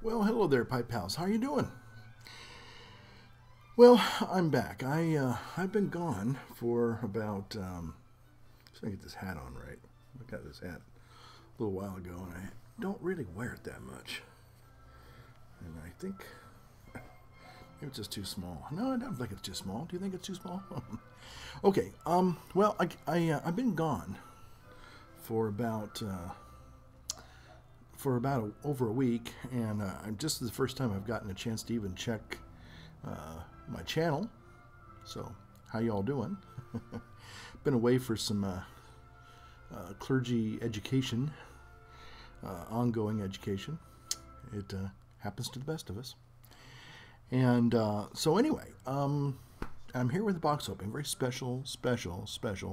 Well, hello there, Pipe Pals. How you doing? Well, I'm back. I've been gone for about. Let me get this hat on right. I got this hat a little while ago, and I don't really wear it that much. And I think maybe it's just too small. No, I don't think it's too small. Do you think it's too small? Okay. Well, I've been gone for about. Over a week, and just the first time I've gotten a chance to even check my channel. So, how y'all doing? Been away for some clergy education, ongoing education. It happens to the best of us. And so anyway, I'm here with a box opening, very special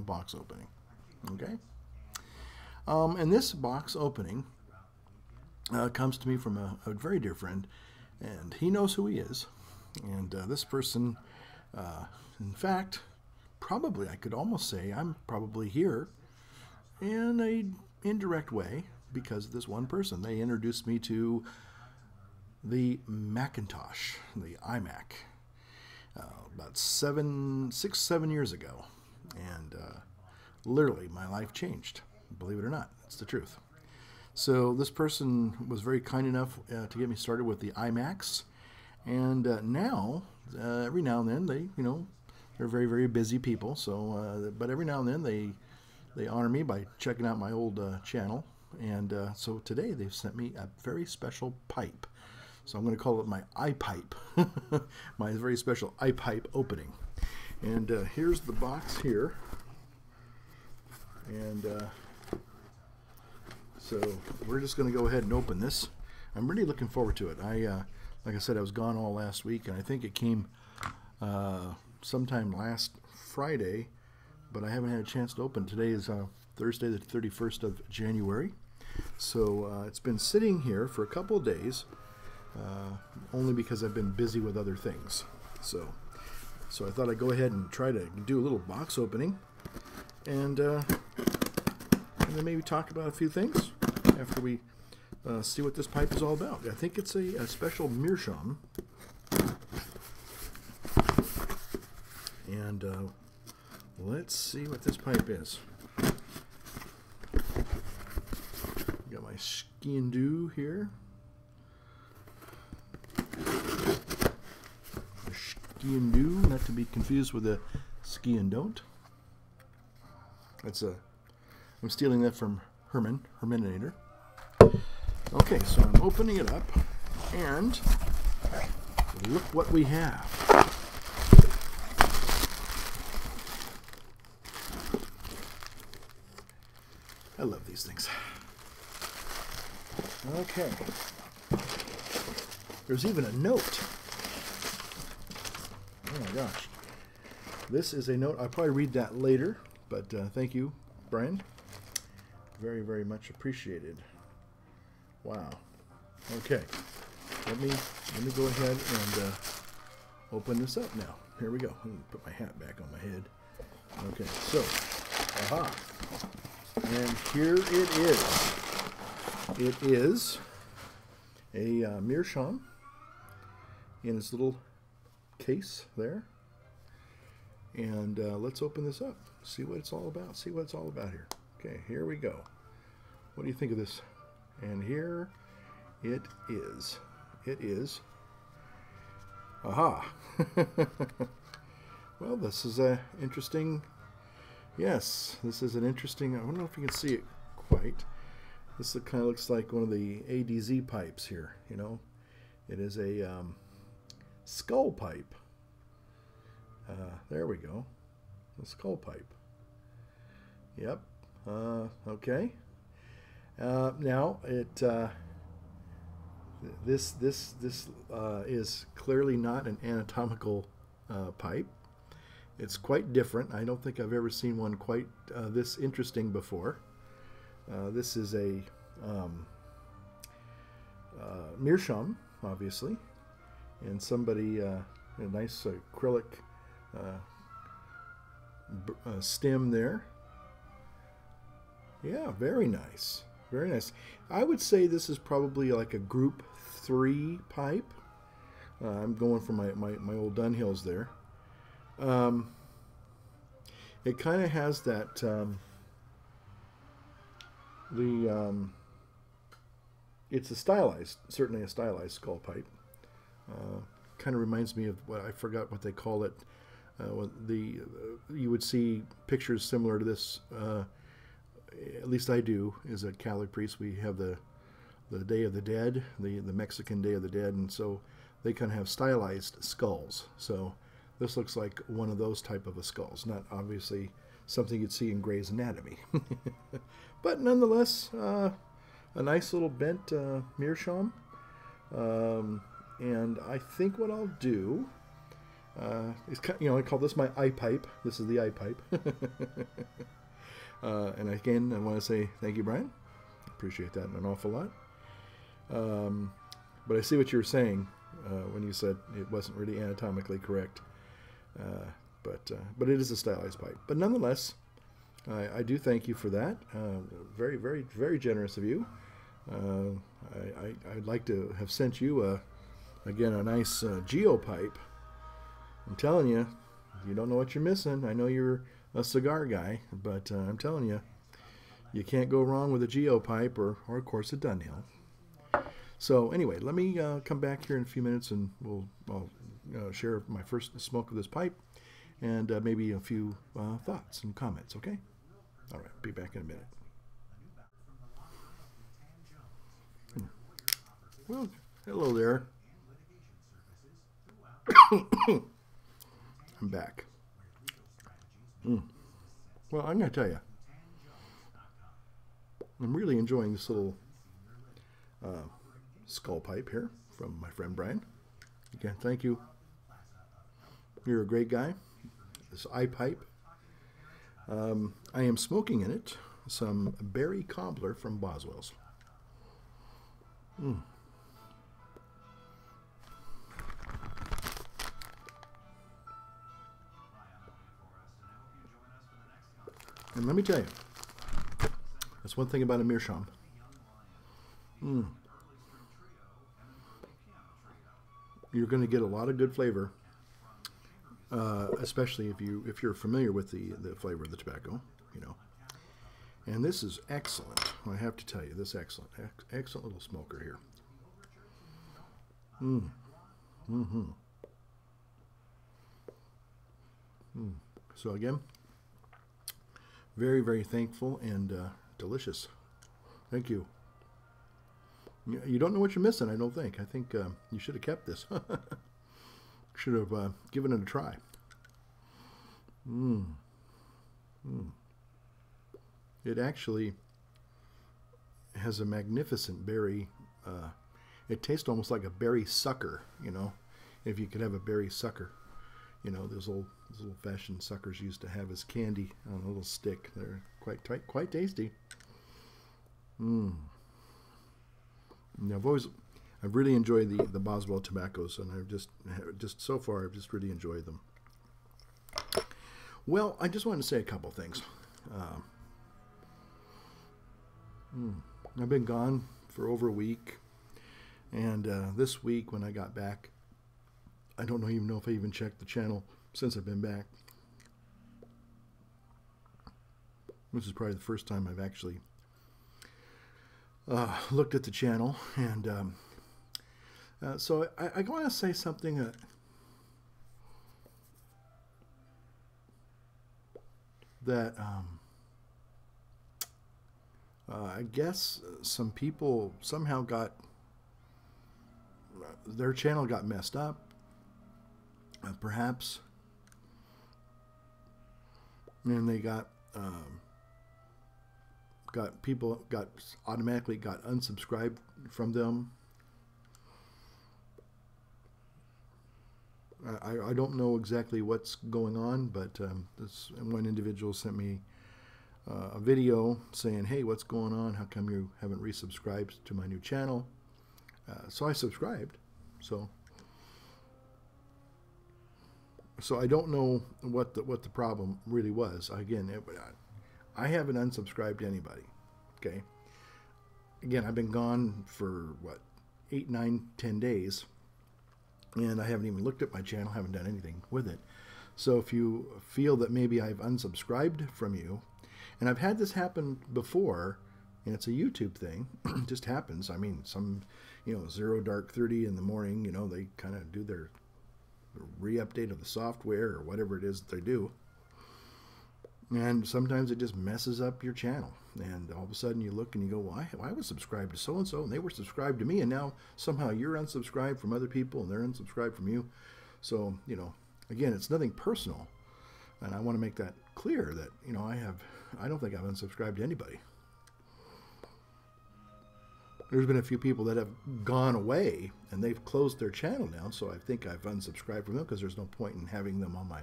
box opening. Okay. And this box opening comes to me from a very dear friend, and he knows who he is. And this person, in fact, probably I could almost say I'm probably here in a indirect way because of this one person. They introduced me to the Macintosh, the iMac, about 7 years ago, and literally my life changed. Believe it or not, it's the truth. So this person was very kind enough to get me started with the iMacs, and now every now and then they're very, very busy people. So but every now and then they honor me by checking out my old channel, and so today they've sent me a very special pipe. So I'm going to call it my iPipe, my very special iPipe opening. And here's the box here, and. So we're just going to go ahead and open this. I'm really looking forward to it. Like I said, I was gone all last week, and I think it came sometime last Friday, but I haven't had a chance to open. Today is Thursday, the 31st of January. So it's been sitting here for a couple of days, only because I've been busy with other things. So I thought I'd go ahead and try to do a little box opening, and then maybe talk about a few things after we see what this pipe is all about. I think it's a special meerschaum. And let's see what this pipe is. Got my ski and do here. Ski and do, not to be confused with a ski and don't. I'm stealing that from Herminator. Okay, so I'm opening it up, and look what we have. I love these things. Okay. There's even a note. Oh my gosh. This is a note. I'll probably read that later, but thank you, Brian. Very, very much appreciated. Wow. Okay. Let me go ahead and open this up now. Here we go. Let me put my hat back on my head. Okay. So, aha. And here it is. It is a meerschaum in its little case there. And let's open this up. See what it's all about. See what it's all about here. Okay, here we go. What do you think of this? And here it is. It is. Aha. Well, this is a interesting. Yes, this is an interesting. I don't know if you can see it quite. This kind of looks like one of the ADZ pipes here. You know, it is a skull pipe. There we go. A skull pipe. Yep. Okay. Now it this is clearly not an anatomical pipe. It's quite different. I don't think I've ever seen one quite this interesting before. This is a meerschaum, obviously, and somebody a nice acrylic stem there. Yeah, very nice. Very nice. I would say this is probably like a group 3 pipe. I'm going for my old Dunhills there. It kind of has that it's a stylized, certainly a stylized skull pipe. Kind of reminds me of what I forgot what they call it. You would see pictures similar to this. At least I do. As a Catholic priest, we have the Day of the Dead, the Mexican Day of the Dead, and so they kind of have stylized skulls. So this looks like one of those type of a skulls. Not obviously something you'd see in Grey's Anatomy, but nonetheless, a nice little bent meerschaum. And I think what I'll do is, I call this my iPipe. This is the iPipe. And again, I want to say thank you, Brian. Appreciate that an awful lot. But I see what you were saying when you said it wasn't really anatomically correct. But it is a stylized pipe. But nonetheless, I do thank you for that. Very, very, very generous of you. I'd like to have sent you again a nice geo pipe. I'm telling you, you don't know what you're missing. I know you're a cigar guy, but I'm telling you, you can't go wrong with a geo pipe or of course a Dunhill. So anyway, let me come back here in a few minutes and I'll share my first smoke of this pipe and maybe a few thoughts and comments, okay? All right, be back in a minute. Well, hello there. I'm back. Well, I'm going to tell you, I'm really enjoying this little skull pipe here from my friend Brian. Again, thank you. You're a great guy. This iPipe. I am smoking in it some berry cobbler from Boswell's. And let me tell you, that's one thing about a meerschaum. You're going to get a lot of good flavor, especially if you're familiar with the flavor of the tobacco, And this is excellent. I have to tell you, this excellent little smoker here. So again, very, very thankful and delicious. Thank you. You don't know what you're missing, I don't think. I think you should have kept this. Should have given it a try. It actually has a magnificent berry. It tastes almost like a berry sucker, if you could have a berry sucker. Those old-fashioned suckers used to have as candy on a little stick. They're quite tasty. I've really enjoyed the Boswell tobaccos, and I've just so far I've just really enjoyed them. Well, I just wanted to say a couple things. I've been gone for over a week, and this week when I got back, I don't even know if I even checked the channel since I've been back. This is probably the first time I've actually looked at the channel, and so I want to say something that I guess some people somehow their channel got messed up, perhaps, and they automatically got unsubscribed from them. I don't know exactly what's going on, but this one individual sent me a video saying, "Hey, what's going on? How come you haven't resubscribed to my new channel?" So I subscribed. So I don't know what the problem really was. Again, I haven't unsubscribed to anybody. Okay, again, I've been gone for what, 8, 9, 10 days, and I haven't even looked at my channel, haven't done anything with it. So if you feel that maybe I've unsubscribed from you, and I've had this happen before, and it's a YouTube thing, it just happens. I mean, some, Zero Dark 30 in the morning, they kind of do their re-update of the software or whatever it is that they do. And sometimes it just messes up your channel. And all of a sudden you look and you go, well, I was subscribed to so-and-so, and they were subscribed to me, and now somehow you're unsubscribed from other people, and they're unsubscribed from you. So, again, it's nothing personal. And I want to make that clear that, I don't think I've unsubscribed to anybody. There's been a few people that have gone away, and they've closed their channel now, so I think I've unsubscribed from them because there's no point in having them on my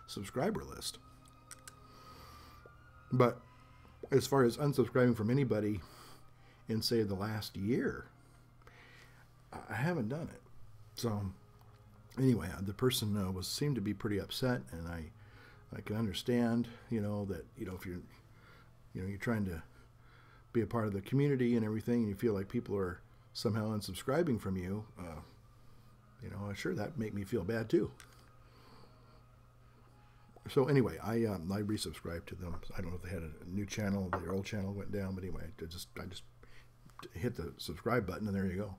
subscriber list. But as far as unsubscribing from anybody in, say, the last year, I haven't done it. So anyway, the person seemed to be pretty upset, and I can understand, that if you're trying to be a part of the community and everything, and you feel like people are somehow unsubscribing from you, sure, that make me feel bad too. So anyway, I resubscribed to them. I don't know if they had a new channel, their old channel went down, but anyway, I just hit the subscribe button, and there you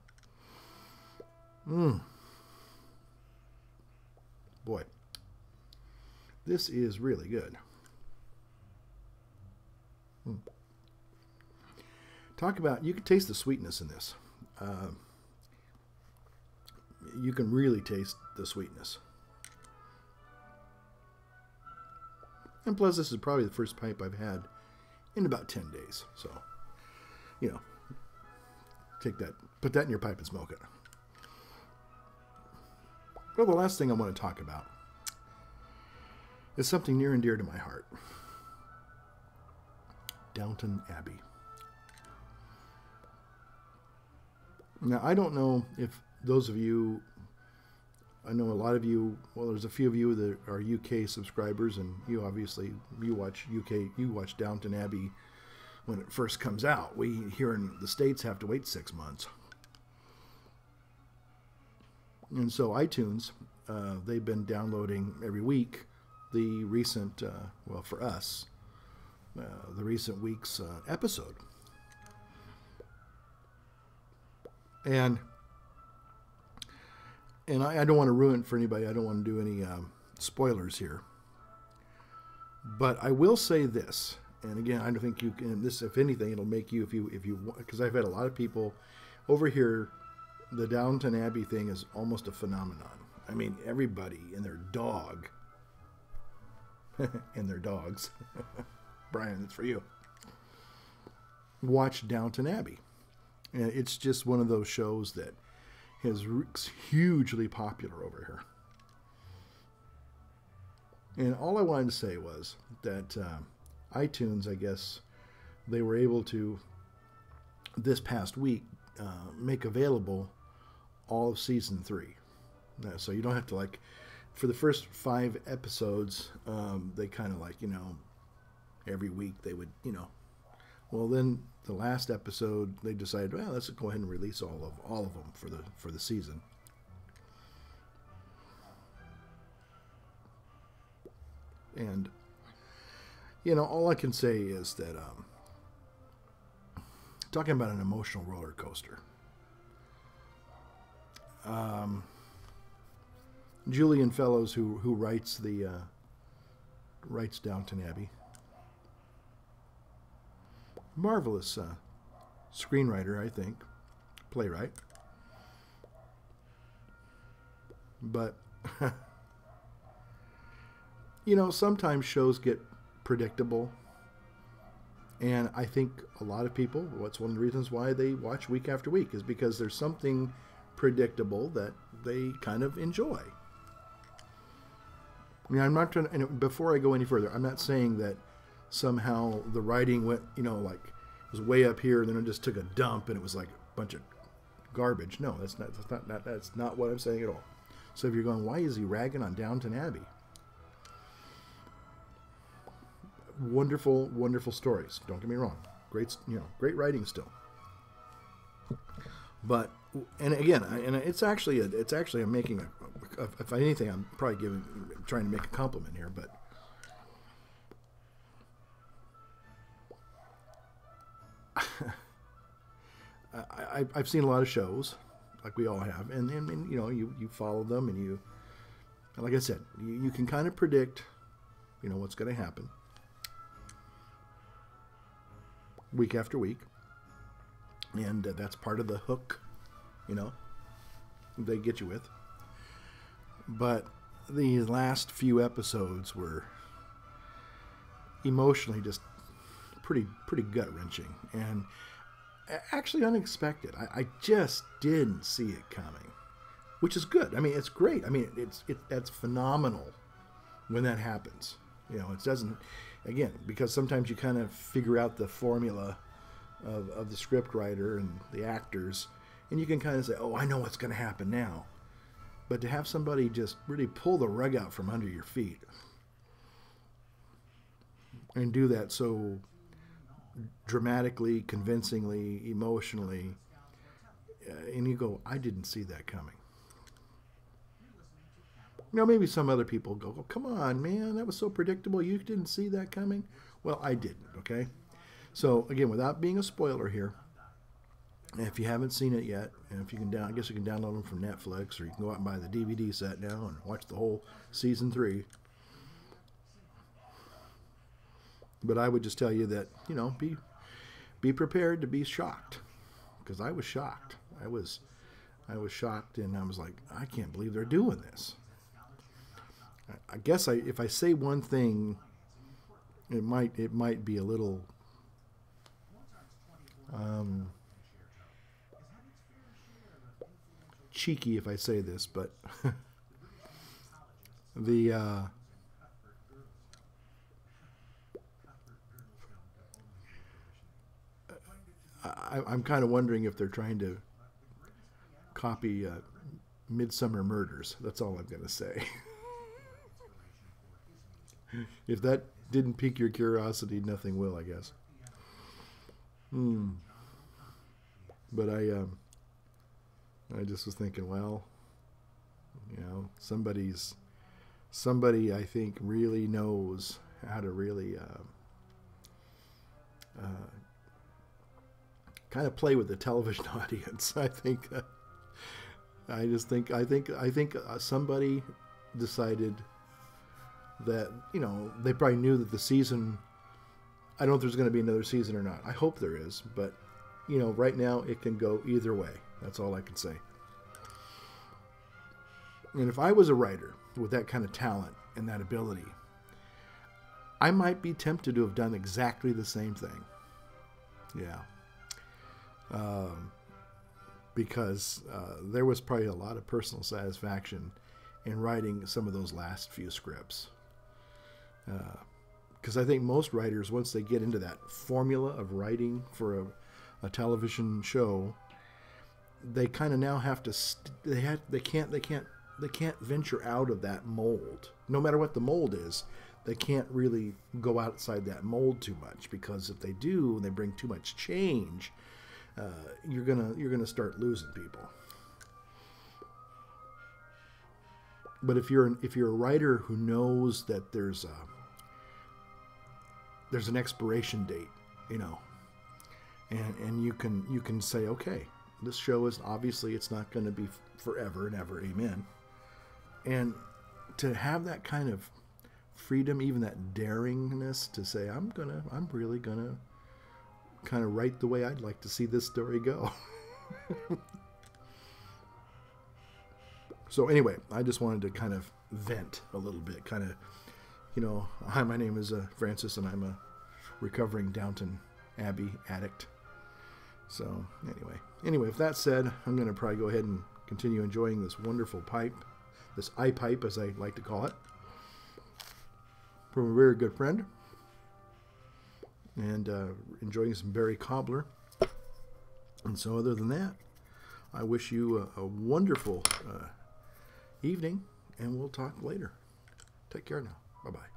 go. Boy, this is really good. Talk about, you can taste the sweetness in this. You can really taste the sweetness. And plus, this is probably the first pipe I've had in about 10 days. So, take that, put that in your pipe and smoke it. Well, the last thing I want to talk about is something near and dear to my heart. Downton Abbey. Now, I don't know if those of you, I know a lot of you, well, there's a few of you that are UK subscribers, and you watch Downton Abbey when it first comes out. We here in the States have to wait 6 months. And so iTunes, they've been downloading every week the recent, well, for us, the recent week's episode. And I don't want to ruin it for anybody. I don't want to do any spoilers here. But I will say this, and again, I don't think you can. This, if anything, it'll make you, if you, because I've had a lot of people over here. The Downton Abbey thing is almost a phenomenon. I mean, everybody and their dog, and their dogs, Brian, it's for you. Watch Downton Abbey. And it's just one of those shows that is hugely popular over here. And all I wanted to say was that iTunes, I guess, they were able to, this past week, make available all of season 3. So you don't have to, like, for the first 5 episodes, they kind of like, every week they would, well, then the last episode they decided, well, let's go ahead and release all of them for the season. And all I can say is that talking about an emotional roller coaster. Julian Fellows, who writes writes Downton Abbey, marvelous screenwriter, I think, playwright. But sometimes shows get predictable, and I think a lot of people, what's one of the reasons why they watch week after week, is because there's something predictable that they kind of enjoy. I mean, I'm not trying to, and before I go any further, I'm not saying that somehow the writing went, like, it was way up here and then it just took a dump and it was like a bunch of garbage. No, that's not what I'm saying at all. So if you're going, why is he ragging on Downton Abbey? Wonderful, wonderful stories. Don't get me wrong. Great, great writing still. But and again, and it's actually I'm making if anything, I'm probably trying to make a compliment here, but I've seen a lot of shows, like we all have, and you know, you follow them, and you, like I said, you can kind of predict, you know, what's going to happen week after week, and that's part of the hook, you know, they get you with. But the last few episodes were emotionally just pretty gut-wrenching, and actually unexpected. I just didn't see it coming, which is good. I mean, it's great. I mean, that's phenomenal when that happens. You know, it doesn't, again, because sometimes you kind of figure out the formula of the script writer and the actors, and you can kind of say, oh, I know what's going to happen now. But to have somebody just really pull the rug out from under your feet and do that so dramatically, convincingly, emotionally, and you go, I didn't see that coming. You know, maybe some other people go, oh, come on, man, that was so predictable. You didn't see that coming? Well, I didn't, okay? So, again, without being a spoiler here, if you haven't seen it yet, and if you can I guess you can download them from Netflix, or you can go out and buy the DVD set now and watch the whole season 3. But I would just tell you that, you know, be prepared to be shocked, because I was shocked. I was shocked, and I was like, I can't believe they're doing this. I guess if I say one thing, it might be a little cheeky if I say this, but I'm kind of wondering if they're trying to copy Midsummer Murders. That's all I'm going to say. If that didn't pique your curiosity, nothing will, I guess. But I just was thinking, well, you know, somebody I think really knows how to really kind of play with the television audience. I think somebody decided that, you know, they probably knew that the season, I don't know if there's going to be another season or not. I hope there is, but, you know, right now it can go either way. That's all I can say. And if I was a writer with that kind of talent and that ability, I might be tempted to have done exactly the same thing. Yeah. Because there was probably a lot of personal satisfaction in writing some of those last few scripts. Because I think most writers, once they get into that formula of writing for a television show, they kind of now have to they can't venture out of that mold. No matter what the mold is, they can't really go outside that mold too much, because if they do and they bring too much change, you're gonna start losing people. But if you're a writer who knows that there's an expiration date, you know, and you can say, okay, this show is obviously, it's not going to be forever and ever, amen. And to have that kind of freedom, even that daringness to say, I'm really gonna kind of write the way I'd like to see this story go. So anyway, I just wanted to kind of vent a little bit, kind of, you know, hi, my name is Francis, and I'm a recovering Downton Abbey addict. So anyway, with that said, I'm going to probably go ahead and continue enjoying this wonderful pipe, this iPipe, as I like to call it, from a very good friend, and enjoying some berry cobbler. And so other than that, I wish you a wonderful evening, and we'll talk later. Take care now. Bye-bye.